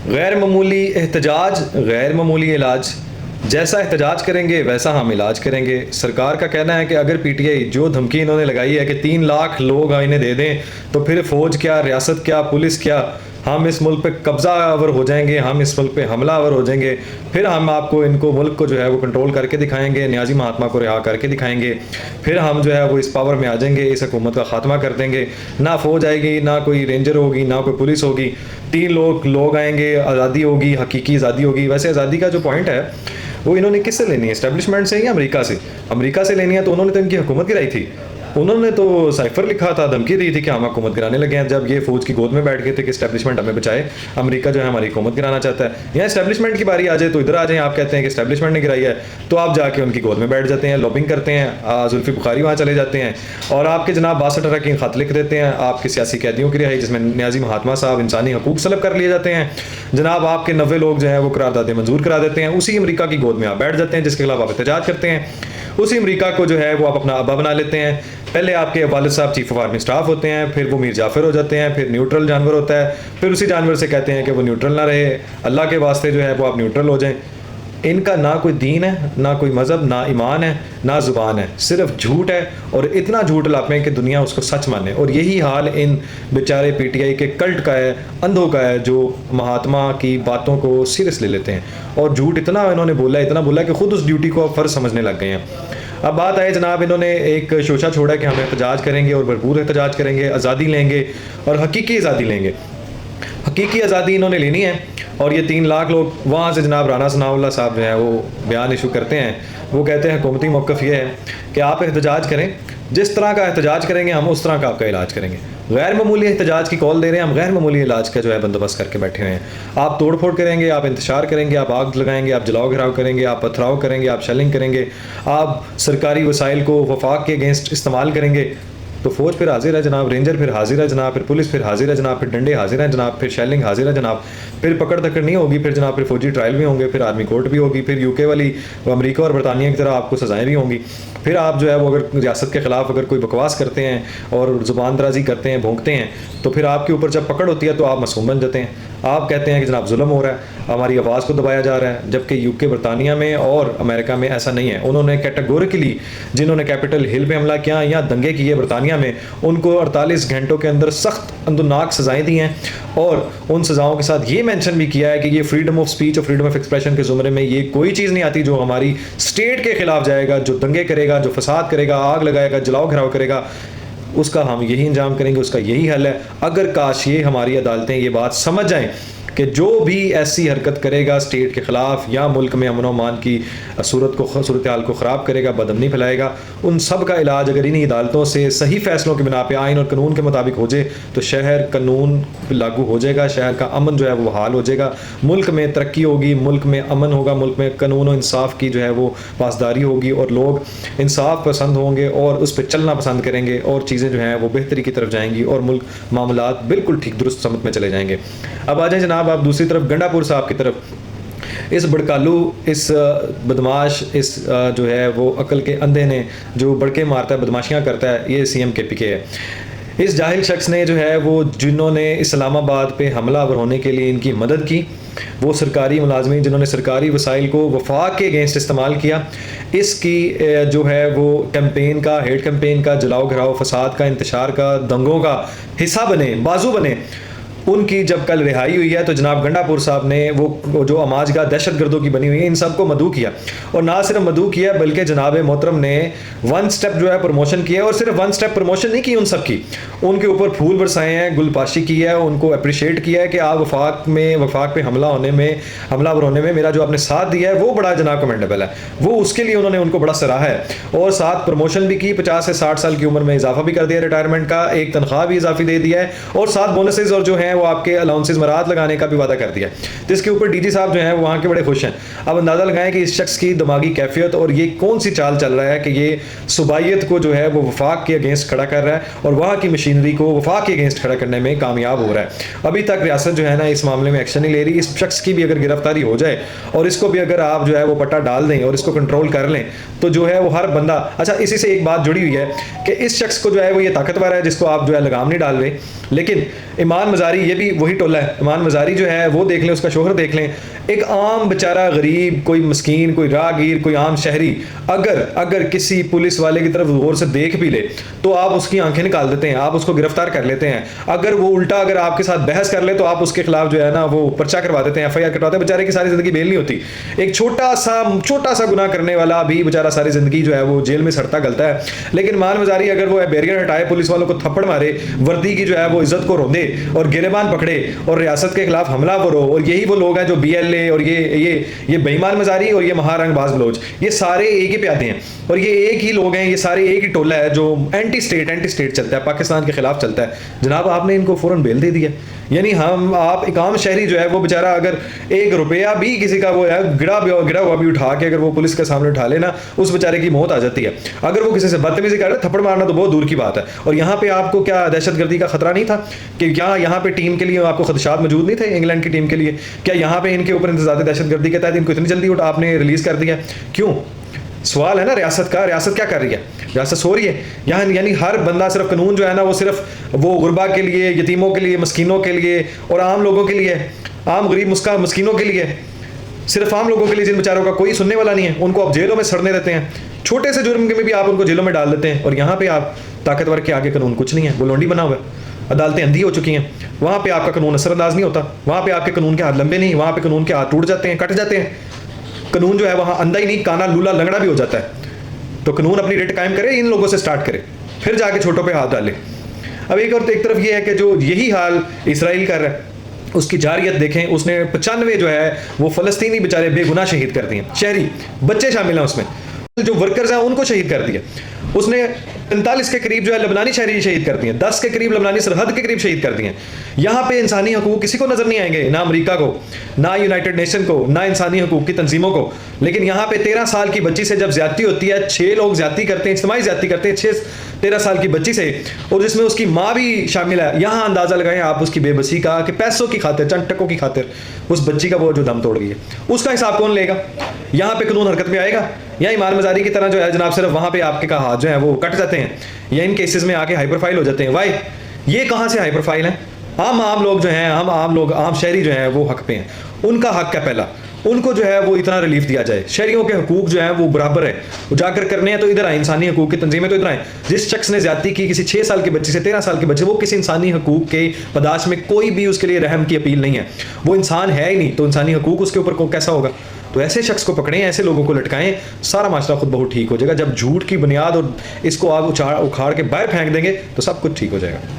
गैर मामूली एहतजाज, गैर मामूली इलाज। जैसा एहतजाज करेंगे वैसा हम इलाज करेंगे। सरकार का कहना है कि अगर पीटीआई जो धमकी इन्होंने लगाई है कि 3 लाख लोग इन्हें दे दें तो फिर फ़ौज क्या, रियासत क्या, पुलिस क्या, हम इस मुल्क पे कब्ज़ा आवर हो जाएंगे, हम इस मुल्क पे हमला आवर हो जाएंगे, फिर हम आपको इनको मुल्क को जो है वो कंट्रोल करके दिखाएंगे, न्याजी महात्मा को रिहा करके दिखाएंगे, फिर हम जो है वो इस पावर में आ जाएंगे, इस हुकूमत का खात्मा कर देंगे। ना फ़ौज आएगी, ना कोई रेंजर होगी, ना कोई पुलिस होगी, 3 लोग आएंगे, आज़ादी होगी, हकीकी आज़ादी होगी। वैसे आज़ादी का जो पॉइंट है वो इन्होंने किससे लेनी है, इस्टेब्लिशमेंट से या अमेरिका से? अमेरिका से लेनी है तो उन्होंने तो इनकी हुकूमत गिराई थी। उन्होंने तो साइफर लिखा था, धमकी दी थी कि हम हुकूमत गिराने लगे हैं, जब ये फ़ौज की गोद में बैठ गए थे कि इस्टेब्लिशमेंट हमें बचाए, अमेरिका जो है हमारी हुकूमत गिराना चाहता है। यहाँ इस्टेब्लिशमेंट की बारी आ जाए तो इधर आ जाए, आप कहते हैं कि इस्टेब्लिशमेंट ने गिराई है, तो आप जाके उनकी गोद में बैठ जाते हैं, लॉबिंग करते हैं, जुल्फी बुखारी वहाँ चले जाते हैं और आपके जनाब 62 अरकान खत लिख देते हैं आपके सियासी कैदियों की रिहाई, जिसमें न्याजी महात्मा साहब इंसानी हकूक सलब कर लिए जाते हैं। जनाब आपके 90 लोग जो हैं वो करारदादें मंजूर करा देते हैं, उसी अमेरिका की गोद में आप बैठ जाते हैं जिसके खिलाफ आप एहतजाज करते हैं। उसी अमेरिका को जो है वो आप अपना अब्बा बना लेते हैं। पहले आपके वालिद साहब चीफ ऑफ आर्मी स्टाफ होते हैं, फिर वो मीर जाफर हो जाते हैं, फिर न्यूट्रल जानवर होता है, फिर उसी जानवर से कहते हैं कि वो न्यूट्रल ना रहे, अल्लाह के वास्ते जो है वो आप न्यूट्रल हो जाएं। इनका ना कोई दीन है, ना कोई मज़हब, ना ईमान है, ना ज़ुबान है, सिर्फ झूठ है और इतना झूठ लाते हैं कि दुनिया उसको सच माने। और यही हाल इन बेचारे पीटीआई के कल्ट का है, अंधों का है, जो महात्मा की बातों को सीरियस ले लेते हैं और झूठ इतना इन्होंने बोला, इतना बोला कि खुद उस ड्यूटी को फ़र्ज समझने लग गए हैं। अब बात आए जनाब, इन्होंने एक शोशा छोड़ा कि हम एहतजाज करेंगे और भरपूर एहतजाज करेंगे, आज़ादी लेंगे और हकीकी आज़ादी लेंगे। हकीकी आज़ादी इन्होंने लेनी है और ये 3 लाख लोग वहाँ से जनाब राना सनाउल्लाह साहब जो हैं वो बयान इशू करते हैं। वो कहते हैं हुकूमती मौक़िफ़ ये है कि आप एहतजाज करें, जिस तरह का एहतजाज करेंगे हम उस तरह का आपका इलाज करेंगे। गैर मामूली एहतजाज की कॉल दे रहे हैं, हम गैर मामूली इलाज का जो है बंदोबस्त करके बैठे हुए हैं। आप तोड़ फोड़ करेंगे, आप इंतशार करेंगे, आप आग लगाएंगे, आप जलाओ घिराव करेंगे, आप पथराव करेंगे, आप शेलिंग करेंगे, आप सरकारी वसाइल को वफाक के अगेंस्ट इस्तेमाल करेंगे, तो फ़ौज फिर हाजिर है जनाब, रेंजर फिर हाजिर है जनाब, फिर पुलिस फिर हाजिर है जनाब, फिर डंडे हाजिर हैं जनाब, फिर शेलिंग हाजिर है जनाब, फिर पकड़ धकड़ नहीं होगी, फिर जनाब फिर फौजी ट्रायल भी होंगे, फिर आर्मी कोर्ट भी होगी, फिर यूके वाली अमेरिका और बरतानिया की तरह आपको सज़ाएँ भी होंगी। फिर आप जो है वो अगर रियासत के ख़िलाफ़ अगर कोई बकवास करते हैं और ज़ुबान दराजी करते हैं, भोंकते हैं, तो फिर आपके ऊपर जब पकड़ होती है तो आप मासूम बन जाते हैं। आप कहते हैं कि जनाब जुल्म हो रहा है, हमारी आवाज़ को दबाया जा रहा है, जबकि यूके बरतानिया में और अमेरिका में ऐसा नहीं है। उन्होंने कैटेगोरिकली जिन्होंने कैपिटल हिल पे हमला किया या दंगे किए बरतानिया में, उनको 48 घंटों के अंदर सख्त अंदरनाक सज़ाएँ दी हैं और उन सज़ाओं के साथ ये मेंशन भी किया है कि ये फ्रीडम ऑफ स्पीच और फ्रीडम ऑफ एक्सप्रेशन के ज़ुमरे में ये कोई चीज़ नहीं आती जो हमारी स्टेट के ख़िलाफ़ जाएगा, जो दंगे करेगा, जो फसाद करेगा, आग लगाएगा, जलाओ घिराव करेगा, उसका हम यही अंजाम करेंगे, उसका यही हल है। अगर काश ये हमारी अदालतें ये बात समझ जाएं कि जो भी ऐसी हरकत करेगा स्टेट के ख़िलाफ़ या मुल्क में अमन अमान की सूरत हाल को ख़राब करेगा, बदअमनी फैलाएगा, उन सब का इलाज अगर इन्हीं अदालतों से सही फ़ैसलों की बिना पे आइन और कानून के मुताबिक हो जाए तो शहर कानून लागू हो जाएगा, शहर का अमन जो है वो बहाल हो जाएगा, मुल्क में तरक्की होगी, मुल्क में अमन होगा, मुल्क में कानून और इंसाफ की जो है वो पासदारी होगी और लोग इंसाफ पसंद होंगे और उस पर चलना पसंद करेंगे और चीज़ें जो हैं वो बेहतरी की तरफ जाएंगी और मुल्क मामलात बिल्कुल ठीक दुरुस्त समत में चले जाएंगे। अब आ जाए जनाब आप दूसरी तरफ गंडापुर साहब की तरफ। इस बड़कालू, इस बदमाश, इस जो है वो अकल के अंधे ने जो बड़के मारता है, बदमाशियाँ करता है, ये सीएम KPK है। इस जाहिल शख्स ने जो है वो जिन्होंने इस्लामाबाद पे हमलावर होने के लिए इनकी मदद की, वो सरकारी मुलाजमीन जिन्होंने सरकारी वसाइल को वफाक के अगेंस्ट इस्तेमाल किया, इसकी जो है वो कैंपेन का, हेड कैंपेन का, जलाओ घिराओ, फसाद का, इंतशार का, दंगों का हिस्सा बने, बाजू बने, उनकी जब कल रिहाई हुई है तो जनाब गंडापुर साहब ने वो जो अमाजगा दहशतगर्दों की बनी हुई है इन सबको मदऊ किया और ना सिर्फ मदऊ किया बल्कि जनाब मोहतरम ने 1 स्टेप जो है प्रमोशन किया और सिर्फ 1 स्टेप प्रमोशन नहीं की उन सब की, उनके ऊपर फूल बरसाए हैं, गुलपाशी की है, उनको अप्रिशिएट किया है कि आप वफाक पे हमलावर होने में मेरा जो आपने साथ दिया है वो बड़ा जनाब कमेंडेबल है, वो उसके लिए उन्होंने उनको बड़ा सराहा है और साथ प्रमोशन भी की, 50 से 60 साल की उम्र में इजाफा भी कर दिया रिटायरमेंट का, एक तनख्वाह भी इजाफी दे दिया है और साथ बोनसेस और जो है वो आपके अलाउंसेस मराहत लगाने का भी वादा कर दिया, जिसके ऊपर DG साहब जो हैं वो वहाँ के बड़े खुश हैं। अब अंदाज़ा लगाएं कि इस शख्स की दिमागी कैफियत और ये कौन सी चाल चल रहा है कि ये सूबाइयत को जो है वो वफाक के अगेंस्ट खड़ा कर रहा है और वहाँ की मशीनरी को वफाक के अगेंस्ट खड़ा करने में कामयाब हो रहा है। अभी तक रियासत जो है ना इस मामले में एक्शन नहीं ले रही। इस शख्स की भी अगर गिरफ्तारी हो जाए और इसको भी अगर आप जो है वो पट्टा डाल दें और इसको कंट्रोल कर लें तो जो है वो हर बंदा, अच्छा इसी से एक बात जुड़ी हुई है कि इस शख्स को जो है वो ये ताकतवर है जिसको आप जो है लगाम नहीं डाल रहे, लेकिन ईमान मजारी मज़ारी, ये भी वही टोला है। इमान मज़ारी जो है वो देख लें, उसका शोहर देख लें। एक आम बेचारा गरीब, कोई मस्कीन, कोई राहगीर, कोई आम शहरी अगर किसी पुलिस वाले की तरफ गौर से देख भी ले तो आप उसकी आंखें निकाल देते हैं, आप उसको गिरफ्तार कर लेते हैं। अगर वो उल्टा अगर आपके साथ बहस कर ले तो आप उसके खिलाफ जो है ना वो पर्चा करवा देते हैं, FIR कटवाते हैं। बेचारे की सारी जिंदगी बेल नहीं होती। एक छोटा सा गुनाह करने वाला भी बेचारा सारी जिंदगी जो है वो जेल में सड़ता गलता है। लेकिन मान मज़ारी अगर वो बैरियर हटाए, पुलिस वालों को थप्पड़ मारे, वर्दी की जो है वो इज्जत को रोंदे और गिरेबान पकड़े और रियासत के खिलाफ हमलावर हो, और यही वो लोग हैं जो BLA और ये बेईमान मज़ारी और ये महारंगबाज बलोच, ये सारे एक ही प्यादे हैं और ये एक ही लोग हैं, ये सारे एक ही टोला है जो एंटी स्टेट चलता है, पाकिस्तान के खिलाफ चलता है। जनाब आपने इनको फौरन बेल दे दिया। यानी आप एक आम शहरी जो है वो बेचारा अगर 1 रुपया भी किसी का वो है गिरा हुआ भी उठा के अगर वो पुलिस के सामने उठा लेना, उस बेचारे की मौत आ जाती है। अगर वो किसी से बदतमीजी कर रहे, थप्पड़ मारना तो बहुत दूर की बात है। और यहाँ पे आपको क्या दहशतगर्दी का खतरा नहीं था कि क्या यहाँ पे टीम के लिए आपको खदशात मौजूद नहीं थे? इंग्लैंड की टीम के लिए क्या यहाँ पे इनके ऊपर इंतजाम दहशतगर्दी के तहत इनको इतनी जल्दी आपने रिलीज कर दिया? क्यों? सवाल है ना रियासत का। रियासत क्या कर रही है? रियासत सो रही है यहाँ। यानी हर बंदा सिर्फ कानून जो है ना वो सिर्फ वो गुरबा के लिए, यतीमों के लिए, मस्कीनों के लिए और आम लोगों के लिए, आम गरीब मस्कीनों के लिए, सिर्फ आम लोगों के लिए जिन बेचारों का कोई सुनने वाला नहीं है, उनको आप जेलों में सड़ने देते हैं। छोटे से जुर्म के में भी आप उनको जेलों में डाल देते हैं। और यहाँ पे आप ताकतवर के आगे कानून कुछ नहीं है, गोलोंडी बना हुआ है। अदालतें अंधी हो चुकी हैं। वहाँ पे आपका कानून असरअंदाज नहीं होता, वहाँ पे आपके कानून के हाथ लंबे नहीं, वहाँ पे कानून के हाथ टूट जाते हैं, कट जाते हैं। कानून जो है वहाँ अंधा ही नहीं, काना लूला लंगड़ा भी हो जाता है। तो कानून अपनी रेट कायम करे, इन लोगों से स्टार्ट करे, फिर जाके छोटों पे हाथ डाले। अब एक तरफ ये है कि जो यही हाल इसराइल कर रहा है, उसकी जारियत देखें। उसने 95 जो है वो फलस्तीनी बेचारे बेगुनाह शहीद कर दिए, शहरी बच्चे शामिल हैं उसमें, जो वर्कर्स हैं उनको शहीद कर दिया। उसने 45 के करीब जो है लबनानी शहरी शहीद कर दिए, 10 के करीब लबनानी सरहद के करीब शहीद कर दिए। यहाँ पे इंसानी हकूक किसी को नजर नहीं आएंगे, ना अमेरिका को, ना यूनाइटेड नेशन को, ना इंसानी हकूक की तंजीमों को। लेकिन यहाँ पे 13 साल की बच्ची से जब ज्यादती होती है, 6 लोग ज्यादती करते हैं, इज्तिमाई ज्यादती करते हैं 13 साल की बच्ची से, और जिसमें उसकी माँ भी शामिल है। यहाँ अंदाजा लगाएं आप उसकी बेबसी का कि पैसों की खातिर, चंद टकों की खातिर उस बच्ची का वो जो दम तोड़ गई है, उसका हिसाब कौन लेगा? यहाँ पे कानून हरकत में आएगा या इमाम मज़ारी की तरह जो है जनाब सिर्फ वहाँ पे आपके का हाथ जो है वो कट जाते हैं, या इन केसेस में आके हाई प्रोफाइल हो जाते हैं? वाई ये कहाँ से हाई प्रोफाइल है? हम आम लोग जो हैं, आम शहरी जो हैं वो हक पे हैं। उनका हक है पहला, उनको जो है वो इतना रिलीफ दिया जाए। शहरियों के हकूक जो है वो बराबर है, उजागर करने हैं तो इधर आए। इंसानी हकूक की तंजीमें तो इधर आए। जिस शख्स ने ज्यादती की किसी 6 साल के बच्चे से, 13 साल के बच्चे, वो किसी इंसानी हकूक के पदाश में कोई भी उसके लिए रहम की अपील नहीं है। वो इंसान है ही नहीं, तो इंसानी हकूक उसके ऊपर कैसा होगा? तो ऐसे शख्स को पकड़ें, ऐसे लोगों को लटकाएं, सारा माशरा खुद बहुत ठीक हो जाएगा। जब झूठ की बुनियाद और इसको आप उखाड़ के बाहर फेंक देंगे तो सब कुछ ठीक हो जाएगा।